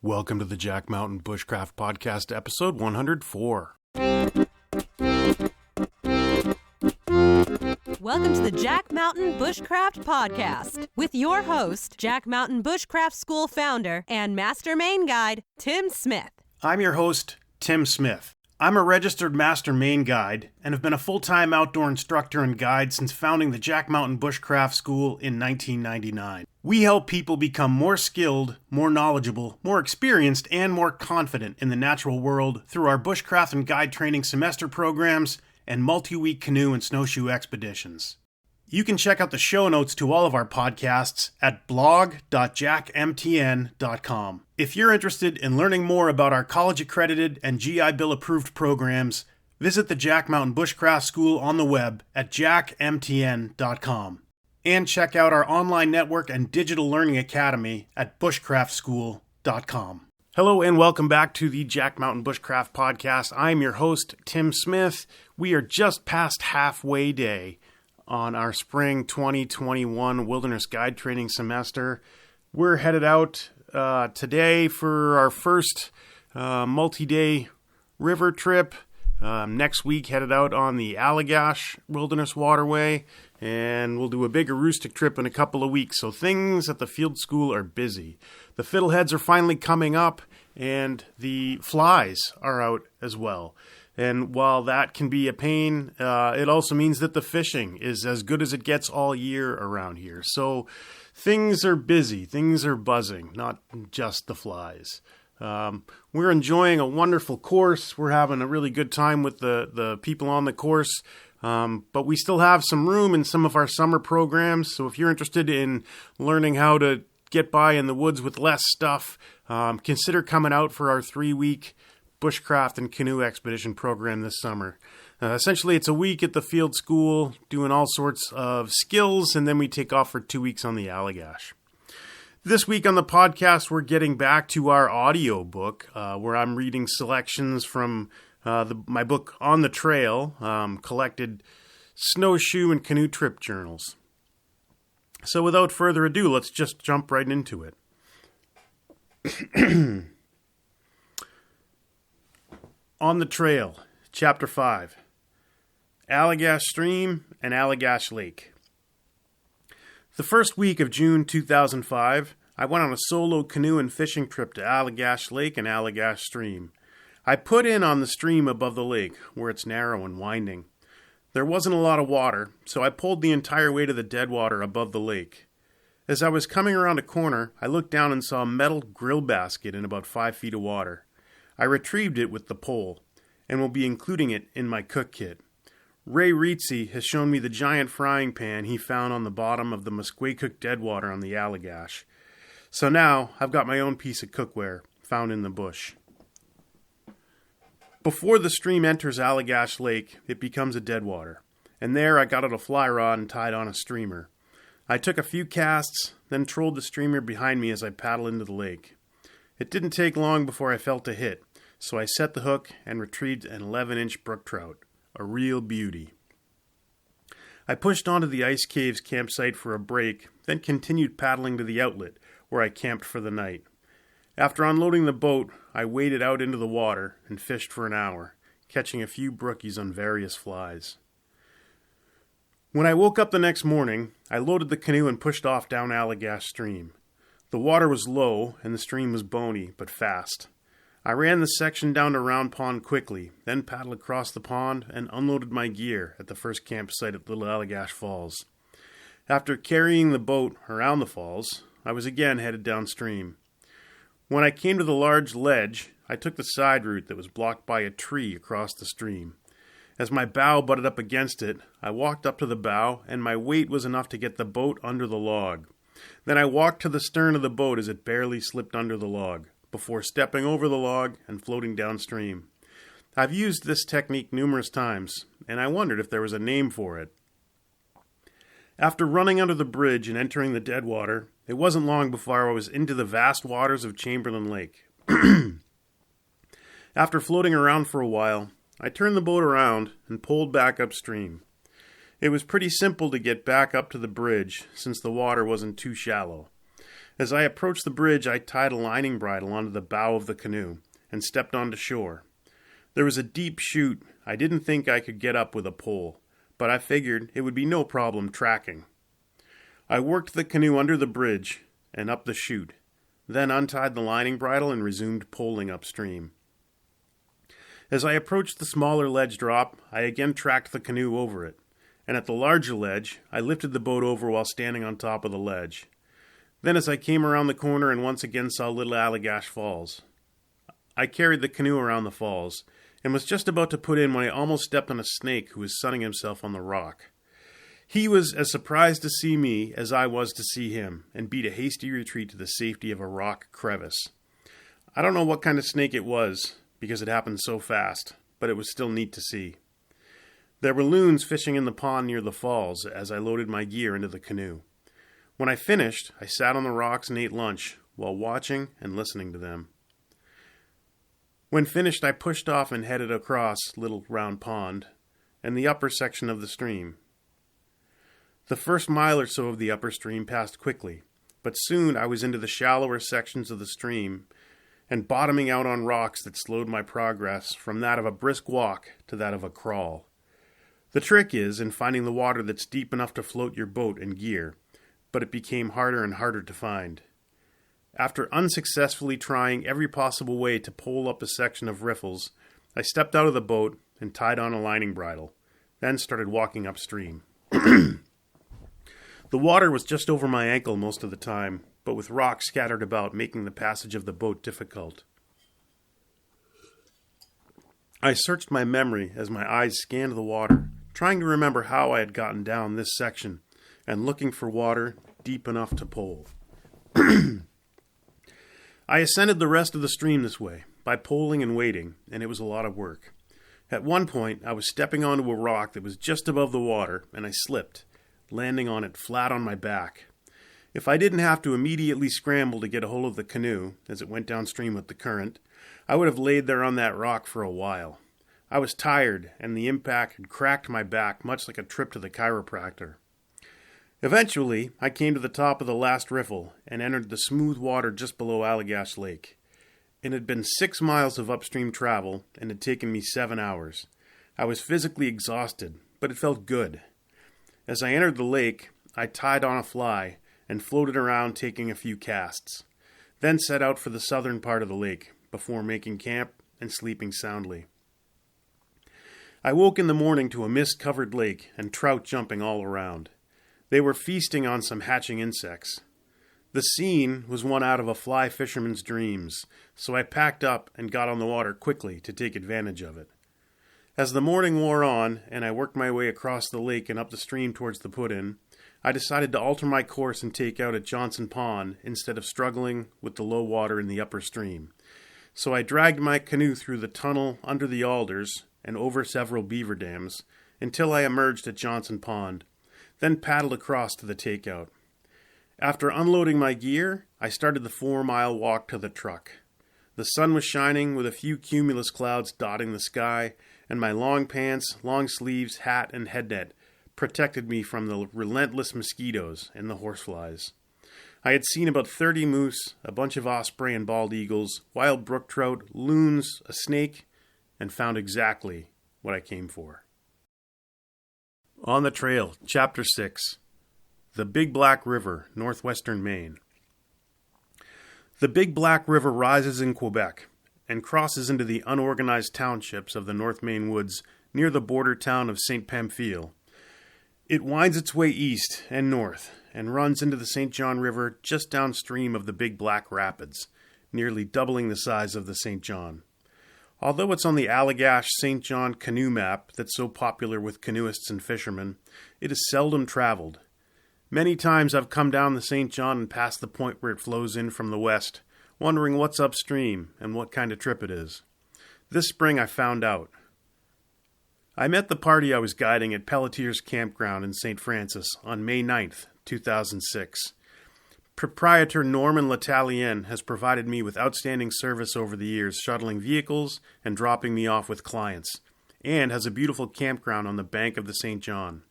Welcome to the Jack Mountain Bushcraft Podcast, episode 104. Welcome to the Jack Mountain Bushcraft Podcast with your host, Jack Mountain Bushcraft School founder and Master Main Guide, Tim Smith. I'm your host, Tim Smith. I'm a registered Master Main Guide and have been a full-time outdoor instructor and guide since founding the Jack Mountain Bushcraft School in 1999. We help people become more skilled, more knowledgeable, more experienced, and more confident in the natural world through our bushcraft and guide training semester programs and multi-week canoe and snowshoe expeditions. You can check out the show notes to all of our podcasts at blog.jackmtn.com. If you're interested in learning more about our college-accredited and GI Bill-approved programs, visit the Jack Mountain Bushcraft School on the web at jackmtn.com. And check out our online network and digital learning academy at bushcraftschool.com. Hello and welcome back to the Jack Mountain Bushcraft Podcast. I'm your host, Tim Smith. We are just past halfway day on our spring 2021 wilderness guide training semester. We're headed out today for our first multi-day river trip. Next week, headed out on the Allagash Wilderness Waterway, and we'll do a big Aroostook trip in a couple of weeks. So things at the field school are busy. The fiddleheads are finally coming up, and the flies are out as well. And while that can be a pain, it also means that the fishing is as good as it gets all year around here. So things are busy, things are buzzing, not just the flies. We're enjoying a wonderful course. We're having a really good time with the people on the course. But we still have some room in some of our summer programs. So if you're interested in learning how to get by in the woods with less stuff, consider coming out for our 3-week bushcraft and canoe expedition program this summer. Essentially, it's a week at the field school doing all sorts of skills, and then we take off for 2 weeks on the Allagash. This week on the podcast, we're getting back to our audio book, where I'm reading selections from my book On the Trail, collected snowshoe and canoe trip journals. So without further ado, let's just jump right into it. On the Trail, Chapter 5, Allagash Stream and Allagash Lake. The first week of June 2005, I went on a solo canoe and fishing trip to Allagash Lake and Allagash Stream. I put in on the stream above the lake, where it's narrow and winding. There wasn't a lot of water, so I pulled the entire way to the deadwater above the lake. As I was coming around a corner, I looked down and saw a metal grill basket in about 5 feet of water. I retrieved it with the pole, and will be including it in my cook kit. Ray Reetzy has shown me the giant frying pan he found on the bottom of the Musquecook deadwater on the Allagash. So now, I've got my own piece of cookware, found in the bush. Before the stream enters Allagash Lake, it becomes a deadwater, and there I got out a fly rod and tied on a streamer. I took a few casts, then trolled the streamer behind me as I paddled into the lake. It didn't take long before I felt a hit, so I set the hook and retrieved an 11-inch brook trout, a real beauty. I pushed onto the Ice Caves campsite for a break, then continued paddling to the outlet, where I camped for the night. After unloading the boat, I waded out into the water and fished for an hour, catching a few brookies on various flies. When I woke up the next morning, I loaded the canoe and pushed off down Allagash Stream. The water was low, and the stream was bony, but fast. I ran the section down to Round Pond quickly, then paddled across the pond and unloaded my gear at the first campsite at Little Allagash Falls. After carrying the boat around the falls, I was again headed downstream. When I came to the large ledge, I took the side route that was blocked by a tree across the stream. As my bow butted up against it, I walked up to the bow, and my weight was enough to get the boat under the log. Then I walked to the stern of the boat as it barely slipped under the log, before stepping over the log and floating downstream. I've used this technique numerous times, and I wondered if there was a name for it. After running under the bridge and entering the deadwater, it wasn't long before I was into the vast waters of Chamberlain Lake. After floating around for a while, I turned the boat around and pulled back upstream. It was pretty simple to get back up to the bridge since the water wasn't too shallow. As I approached the bridge, I tied a lining bridle onto the bow of the canoe and stepped onto shore. There was a deep chute I didn't think I could get up with a pole, but I figured it would be no problem tracking. I worked the canoe under the bridge and up the chute, then untied the lining bridle and resumed poling upstream. As I approached the smaller ledge drop, I again tracked the canoe over it, and at the larger ledge, I lifted the boat over while standing on top of the ledge. Then as I came around the corner and once again saw Little Allagash Falls, I carried the canoe around the falls and was just about to put in when I almost stepped on a snake who was sunning himself on the rock. He was as surprised to see me as I was to see him, and beat a hasty retreat to the safety of a rock crevice. I don't know what kind of snake it was, because it happened so fast, but it was still neat to see. There were loons fishing in the pond near the falls as I loaded my gear into the canoe. When I finished, I sat on the rocks and ate lunch while watching and listening to them. When finished, I pushed off and headed across Little Round Pond and the upper section of the stream. The first mile or so of the upper stream passed quickly, but soon I was into the shallower sections of the stream and bottoming out on rocks that slowed my progress from that of a brisk walk to that of a crawl. The trick is in finding the water that's deep enough to float your boat and gear, but it became harder and harder to find. After unsuccessfully trying every possible way to pole up a section of riffles, I stepped out of the boat and tied on a lining bridle, then started walking upstream. The water was just over my ankle most of the time, but with rocks scattered about, making the passage of the boat difficult. I searched my memory as my eyes scanned the water, trying to remember how I had gotten down this section, and looking for water deep enough to pole. I ascended the rest of the stream this way, by poling and wading, and it was a lot of work. At one point, I was stepping onto a rock that was just above the water, and I slipped, landing on it flat on my back. If I didn't have to immediately scramble to get a hold of the canoe, as it went downstream with the current, I would have laid there on that rock for a while. I was tired, and the impact had cracked my back, much like a trip to the chiropractor. Eventually, I came to the top of the last riffle and entered the smooth water just below Allagash Lake. It had been 6 miles of upstream travel and had taken me 7 hours. I was physically exhausted, but it felt good. As I entered the lake, I tied on a fly and floated around taking a few casts, then set out for the southern part of the lake before making camp and sleeping soundly. I woke in the morning to a mist-covered lake and trout jumping all around. They were feasting on some hatching insects. The scene was one out of a fly fisherman's dreams, so I packed up and got on the water quickly to take advantage of it. As the morning wore on and I worked my way across the lake and up the stream towards the put-in, I decided to alter my course and take out at Johnson Pond instead of struggling with the low water in the upper stream. So I dragged my canoe through the tunnel under the alders and over several beaver dams until I emerged at Johnson Pond, then paddled across to the takeout. After unloading my gear, I started the 4-mile walk to the truck. The sun was shining with a few cumulus clouds dotting the sky, and my long pants, long sleeves, hat, and head net protected me from the relentless mosquitoes and the horseflies. I had seen about 30 moose, a bunch of osprey and bald eagles, wild brook trout, loons, a snake, and found exactly what I came for. On the Trail, Chapter 6, The Big Black River, Northwestern Maine. The Big Black River rises in Quebec and crosses into the unorganized townships of the North Maine woods near the border town of St. Pamphile. It winds its way east and north and runs into the St. John River just downstream of the Big Black Rapids, nearly doubling the size of the St. John. Although it's on the Allagash-St. John canoe map that's so popular with canoeists and fishermen, it is seldom traveled. Many times I've come down the St. John and past the point where it flows in from the west, wondering what's upstream and what kind of trip it is. This spring I found out. I met the party I was guiding at Pelletier's Campground in St. Francis on May 9th, 2006. Proprietor Norman L'Italien has provided me with outstanding service over the years, shuttling vehicles and dropping me off with clients, and has a beautiful campground on the bank of the St. John.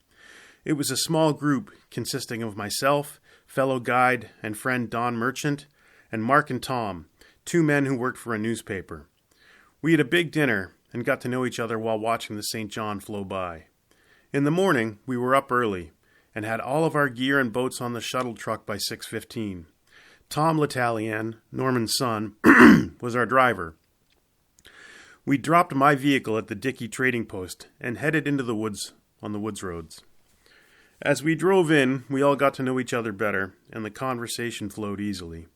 It was a small group consisting of myself, fellow guide and friend Don Merchant, and Mark and Tom, two men who worked for a newspaper. We had a big dinner and got to know each other while watching the St. John flow by. In the morning, we were up early and had all of our gear and boats on the shuttle truck by 6:15. Tom L'Italien, Norman's son, was our driver. We dropped my vehicle at the Dickey trading post and headed into the woods on the woods roads. As we drove in, we all got to know each other better, and the conversation flowed easily.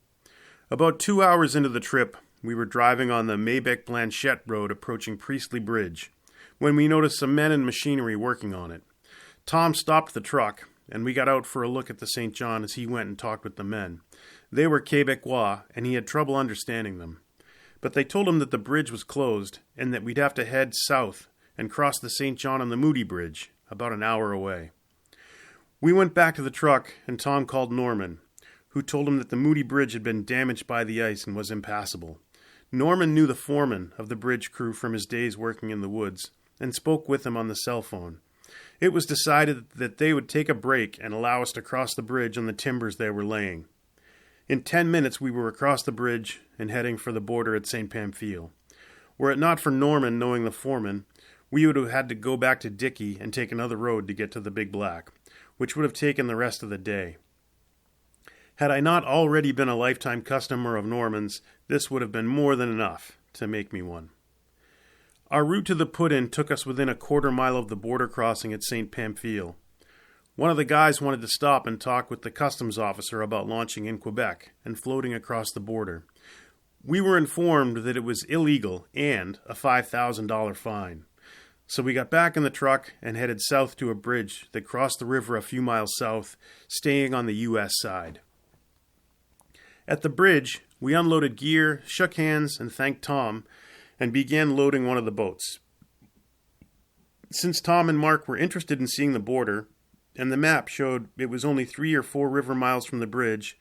About 2 hours into the trip, we were driving on the Mabec-Blanchette Road approaching Priestley Bridge, when we noticed some men and machinery working on it. Tom stopped the truck, and we got out for a look at the St. John as he went and talked with the men. They were Quebecois, and he had trouble understanding them. But they told him that the bridge was closed, and that we'd have to head south and cross the St. John on the Moody Bridge, about an hour away. We went back to the truck, and Tom called Norman, who told him that the Moody Bridge had been damaged by the ice and was impassable. Norman knew the foreman of the bridge crew from his days working in the woods, and spoke with him on the cell phone. It was decided that they would take a break and allow us to cross the bridge on the timbers they were laying. In 10 minutes we were across the bridge and heading for the border at St. Pamphile. Were it not for Norman knowing the foreman, we would have had to go back to Dickey and take another road to get to the Big Black, which would have taken the rest of the day. Had I not already been a lifetime customer of Norman's, this would have been more than enough to make me one. Our route to the put-in took us within a quarter mile of the border crossing at St. Pamphile. One of the guys wanted to stop and talk with the customs officer about launching in Quebec and floating across the border. We were informed that it was illegal and a $5,000 fine. So we got back in the truck and headed south to a bridge that crossed the river a few miles south, staying on the U.S. side. At the bridge, we unloaded gear, shook hands, and thanked Tom, and began loading one of the boats. Since Tom and Mark were interested in seeing the border, and the map showed it was only 3 or 4 river miles from the bridge,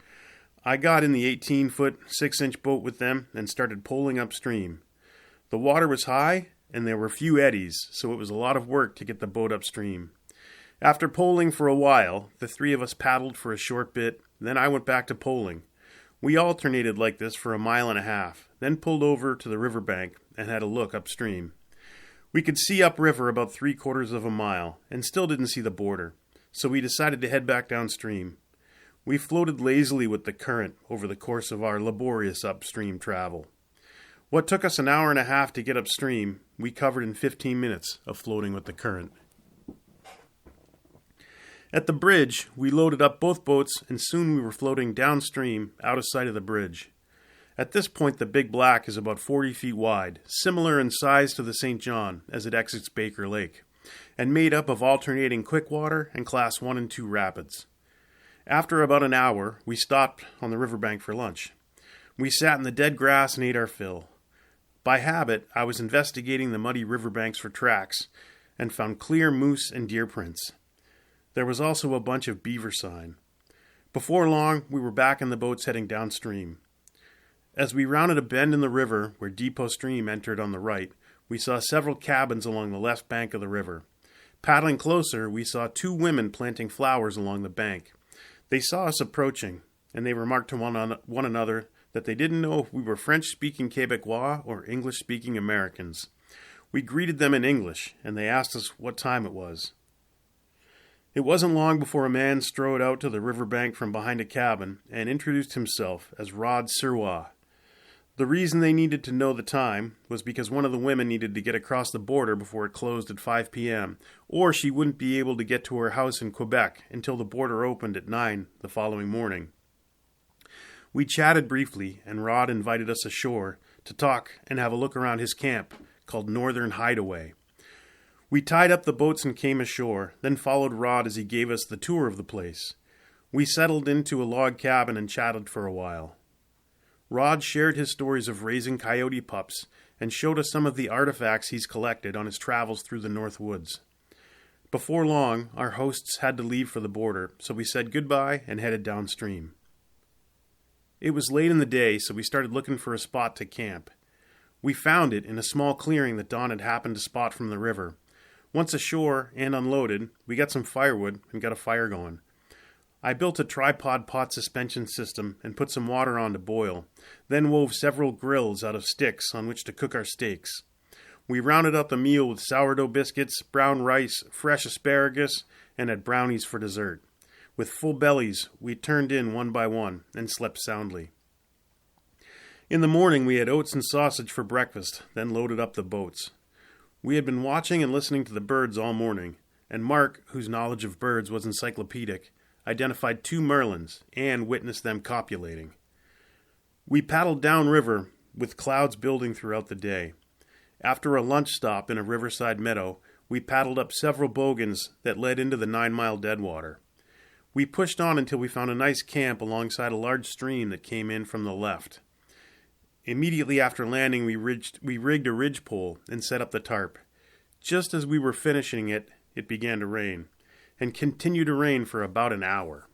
I got in the 18-foot, 6-inch boat with them and started poling upstream. The water was high, and there were few eddies, so it was a lot of work to get the boat upstream. After poling for a while, the 3 of us paddled for a short bit, then I went back to poling. We alternated like this for a mile and a half, then pulled over to the riverbank and had a look upstream. We could see upriver about 3/4 of a mile, and still didn't see the border, so we decided to head back downstream. We floated lazily with the current over the course of our laborious upstream travel. What took us an hour and a half to get upstream, we covered in 15 minutes of floating with the current. At the bridge, we loaded up both boats, and soon we were floating downstream, out of sight of the bridge. At this point, the Big Black is about 40 feet wide, similar in size to the St. John as it exits Baker Lake, and made up of alternating quickwater and Class 1 and 2 rapids. After about an hour, we stopped on the riverbank for lunch. We sat in the dead grass and ate our fill. By habit, I was investigating the muddy riverbanks for tracks, and found clear moose and deer prints. There was also a bunch of beaver sign. Before long, we were back in the boats heading downstream. As we rounded a bend in the river, where Depot Stream entered on the right, we saw several cabins along the left bank of the river. Paddling closer, we saw 2 women planting flowers along the bank. They saw us approaching, and they remarked to one another that they didn't know if we were French-speaking Quebecois or English-speaking Americans. We greeted them in English, and they asked us what time it was. It wasn't long before a man strode out to the riverbank from behind a cabin and introduced himself as Rod Sirois. The reason they needed to know the time was because one of the women needed to get across the border before it closed at 5 p.m., or she wouldn't be able to get to her house in Quebec until the border opened at 9 the following morning. We chatted briefly, and Rod invited us ashore to talk and have a look around his camp called Northern Hideaway. We tied up the boats and came ashore, then followed Rod as he gave us the tour of the place. We settled into a log cabin and chatted for a while. Rod shared his stories of raising coyote pups and showed us some of the artifacts he's collected on his travels through the North Woods. Before long, our hosts had to leave for the border, so we said goodbye and headed downstream. It was late in the day, so we started looking for a spot to camp. We found it in a small clearing that Don had happened to spot from the river. Once ashore and unloaded, we got some firewood and got a fire going. I built a tripod pot suspension system and put some water on to boil, then wove several grills out of sticks on which to cook our steaks. We rounded out the meal with sourdough biscuits, brown rice, fresh asparagus, and had brownies for dessert. With full bellies, we turned in one by one and slept soundly. In the morning, we had oats and sausage for breakfast, then loaded up the boats. We had been watching and listening to the birds all morning, and Mark, whose knowledge of birds was encyclopedic, identified 2 merlins and witnessed them copulating. We paddled downriver with clouds building throughout the day. After a lunch stop in a riverside meadow, we paddled up several bogans that led into the 9-mile deadwater. We pushed on until we found a nice camp alongside a large stream that came in from the left. Immediately after landing, we rigged a ridgepole and set up the tarp. Just as we were finishing it, it began to rain, and continued to rain for about an hour.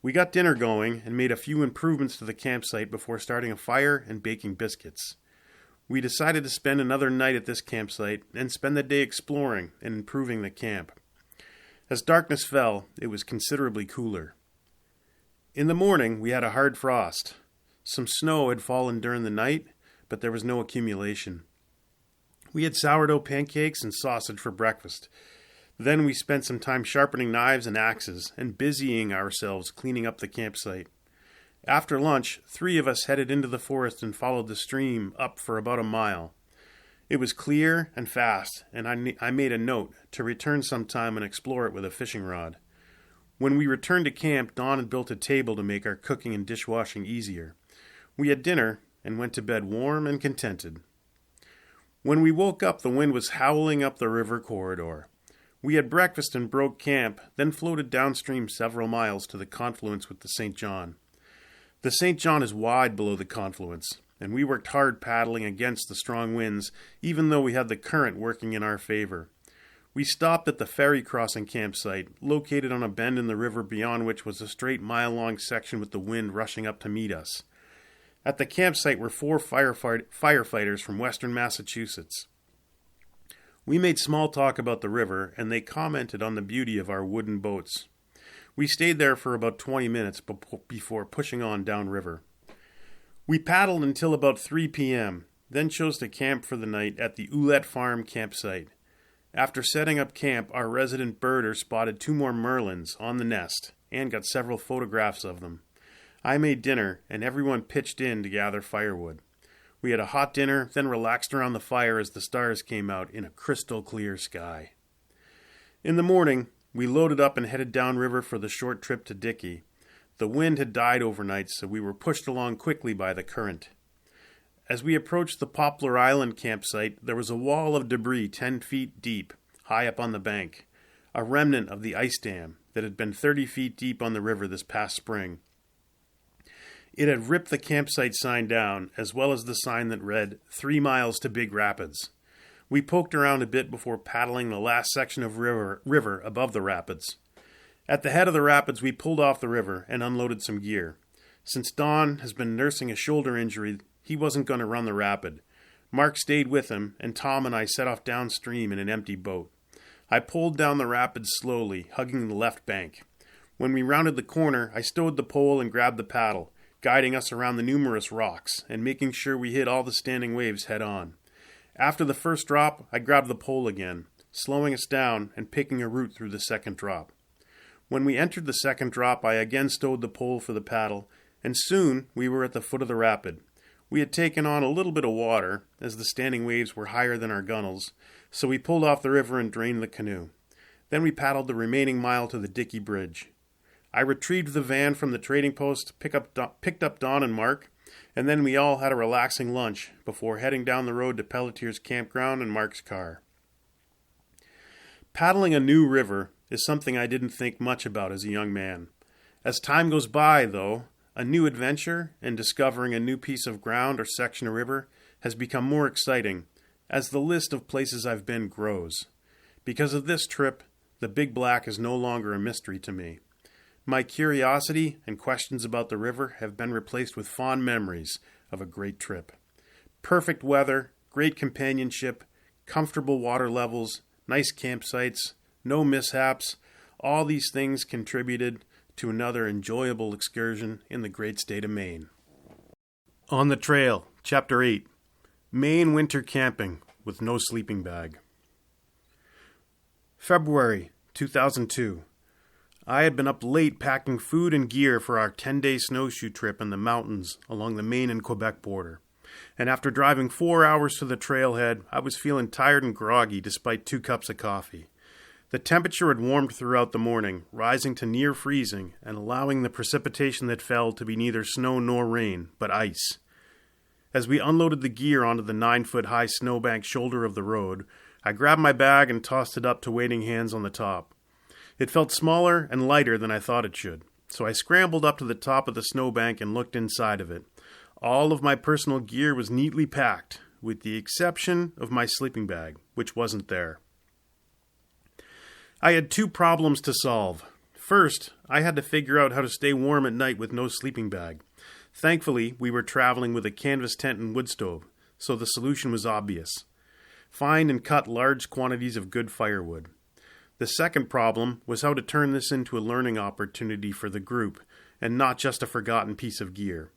We got dinner going and made a few improvements to the campsite before starting a fire and baking biscuits. We decided to spend another night at this campsite and spend the day exploring and improving the camp. As darkness fell, it was considerably cooler. In the morning, we had a hard frost. Some snow had fallen during the night, but there was no accumulation. We had sourdough pancakes and sausage for breakfast. Then we spent some time sharpening knives and axes and busying ourselves cleaning up the campsite. After lunch, 3 of us headed into the forest and followed the stream up for about a mile. It was clear and fast, and I made a note to return sometime and explore it with a fishing rod. When we returned to camp, Dawn had built a table to make our cooking and dishwashing easier. We had dinner and went to bed warm and contented. When we woke up, the wind was howling up the river corridor. We had breakfast and broke camp, then floated downstream several miles to the confluence with the St. John. The St. John is wide below the confluence, and we worked hard paddling against the strong winds, even though we had the current working in our favor. We stopped at the ferry crossing campsite, located on a bend in the river beyond which was a straight mile-long section with the wind rushing up to meet us. At the campsite were 4 firefighters from western Massachusetts. We made small talk about the river, and they commented on the beauty of our wooden boats. We stayed there for about 20 minutes before pushing on downriver. We paddled until about 3 p.m., then chose to camp for the night at the Ouellette Farm campsite. After setting up camp, our resident birder spotted 2 more merlins on the nest and got several photographs of them. I made dinner, and everyone pitched in to gather firewood. We had a hot dinner, then relaxed around the fire as the stars came out in a crystal clear sky. In the morning, we loaded up and headed downriver for the short trip to Dickey. The wind had died overnight, so we were pushed along quickly by the current. As we approached the Poplar Island campsite, there was a wall of debris 10 feet deep, high up on the bank, a remnant of the ice dam that had been 30 feet deep on the river this past spring. It had ripped the campsite sign down, as well as the sign that read, 3 miles to Big Rapids. We poked around a bit before paddling the last section of river above the rapids. At the head of the rapids, we pulled off the river and unloaded some gear. Since Don has been nursing a shoulder injury, he wasn't going to run the rapid. Mark stayed with him, and Tom and I set off downstream in an empty boat. I pulled down the rapids slowly, hugging the left bank. When we rounded the corner, I stowed the pole and grabbed the paddle, guiding us around the numerous rocks and making sure we hit all the standing waves head on. After the first drop, I grabbed the pole again, slowing us down and picking a route through the second drop. When we entered the second drop, I again stowed the pole for the paddle, and soon we were at the foot of the rapid. We had taken on a little bit of water, as the standing waves were higher than our gunwales, so we pulled off the river and drained the canoe. Then we paddled the remaining mile to the Dickey Bridge. I retrieved the van from the trading post, picked up Don and Mark, and then we all had a relaxing lunch before heading down the road to Pelletier's campground and Mark's car. Paddling a new river is something I didn't think much about as a young man. As time goes by, though, a new adventure and discovering a new piece of ground or section of river has become more exciting as the list of places I've been grows. Because of this trip, the Big Black is no longer a mystery to me. My curiosity and questions about the river have been replaced with fond memories of a great trip. Perfect weather, great companionship, comfortable water levels, nice campsites, no mishaps, all these things contributed to another enjoyable excursion in the great state of Maine. On the Trail, Chapter 8, Maine Winter Camping with No Sleeping Bag. February 2002. I had been up late packing food and gear for our 10-day snowshoe trip in the mountains along the Maine and Quebec border. And after driving 4 hours to the trailhead, I was feeling tired and groggy despite 2 cups of coffee. The temperature had warmed throughout the morning, rising to near freezing and allowing the precipitation that fell to be neither snow nor rain, but ice. As we unloaded the gear onto the 9-foot-high snowbank shoulder of the road, I grabbed my bag and tossed it up to waiting hands on the top. It felt smaller and lighter than I thought it should, so I scrambled up to the top of the snowbank and looked inside of it. All of my personal gear was neatly packed, with the exception of my sleeping bag, which wasn't there. I had 2 problems to solve. First, I had to figure out how to stay warm at night with no sleeping bag. Thankfully, we were traveling with a canvas tent and wood stove, so the solution was obvious. Find and cut large quantities of good firewood. The second problem was how to turn this into a learning opportunity for the group, and not just a forgotten piece of gear.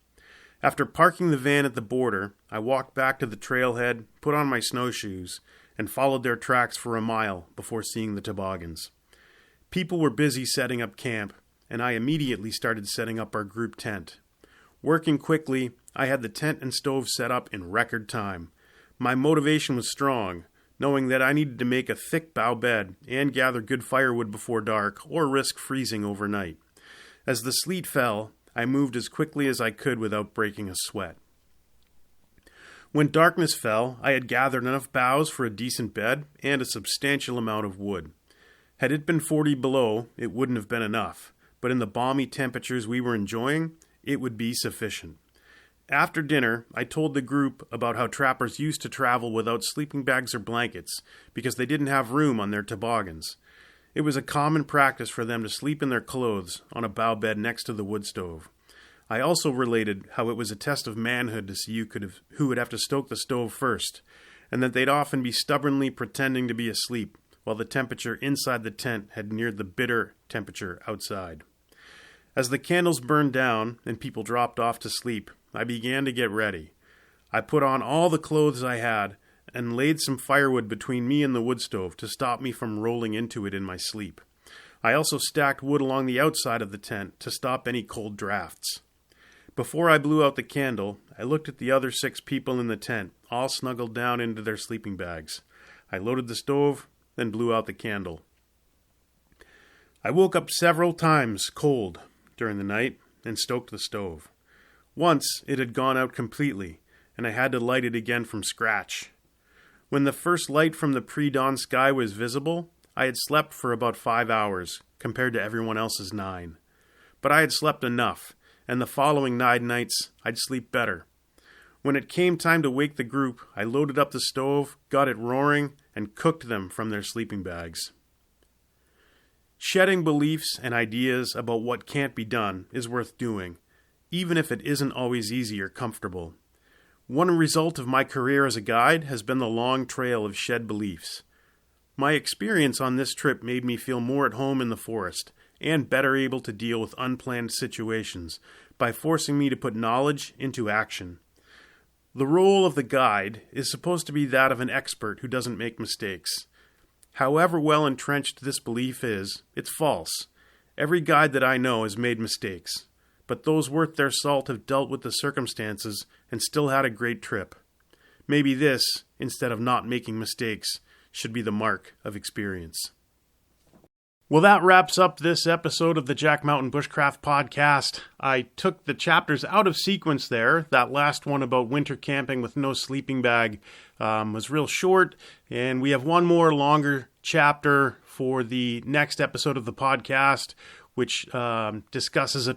After parking the van at the border, I walked back to the trailhead, put on my snowshoes, and followed their tracks for a mile before seeing the toboggans. People were busy setting up camp, and I immediately started setting up our group tent. Working quickly, I had the tent and stove set up in record time. My motivation was strong, knowing that I needed to make a thick bough bed and gather good firewood before dark or risk freezing overnight. As the sleet fell, I moved as quickly as I could without breaking a sweat. When darkness fell, I had gathered enough boughs for a decent bed and a substantial amount of wood. Had it been 40 below, it wouldn't have been enough, but in the balmy temperatures we were enjoying, it would be sufficient. After dinner, I told the group about how trappers used to travel without sleeping bags or blankets because they didn't have room on their toboggans. It was a common practice for them to sleep in their clothes on a bough bed next to the wood stove. I also related how it was a test of manhood to see who would have to stoke the stove first, and that they'd often be stubbornly pretending to be asleep while the temperature inside the tent had neared the bitter temperature outside. As the candles burned down and people dropped off to sleep, I began to get ready. I put on all the clothes I had and laid some firewood between me and the wood stove to stop me from rolling into it in my sleep. I also stacked wood along the outside of the tent to stop any cold drafts. Before I blew out the candle, I looked at the other 6 people in the tent, all snuggled down into their sleeping bags. I loaded the stove, then blew out the candle. I woke up several times cold during the night and stoked the stove. Once it had gone out completely, and I had to light it again from scratch. When the first light from the pre-dawn sky was visible, I had slept for about 5 hours, compared to everyone else's 9. But I had slept enough, and the following 9 nights I'd sleep better. When it came time to wake the group, I loaded up the stove, got it roaring, and cooked them from their sleeping bags. Shedding beliefs and ideas about what can't be done is worth doing, even if it isn't always easy or comfortable. One result of my career as a guide has been the long trail of shed beliefs. My experience on this trip made me feel more at home in the forest and better able to deal with unplanned situations by forcing me to put knowledge into action. The role of the guide is supposed to be that of an expert who doesn't make mistakes. However well entrenched this belief is, it's false. Every guide that I know has made mistakes, but those worth their salt have dealt with the circumstances and still had a great trip. Maybe this, instead of not making mistakes, should be the mark of experience. Well, that wraps up this episode of the Jack Mountain Bushcraft Podcast. I took the chapters out of sequence there. That last one about winter camping with no sleeping bag was real short, and we have one more longer chapter for the next episode of the podcast, which discusses a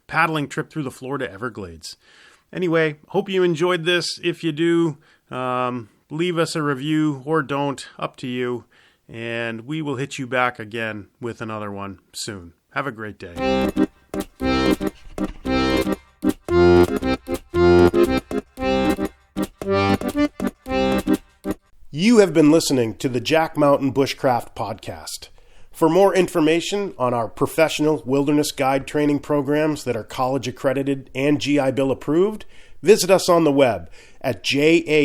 paddling trip through the Florida Everglades. Anyway, hope you enjoyed this. If you do, leave us a review or don't, up to you. And we will hit you back again with another one soon. Have a great day. You have been listening to the Jack Mountain Bushcraft Podcast. For more information on our professional wilderness guide training programs that are college accredited and GI Bill approved, visit us on the web at jackmtn.com.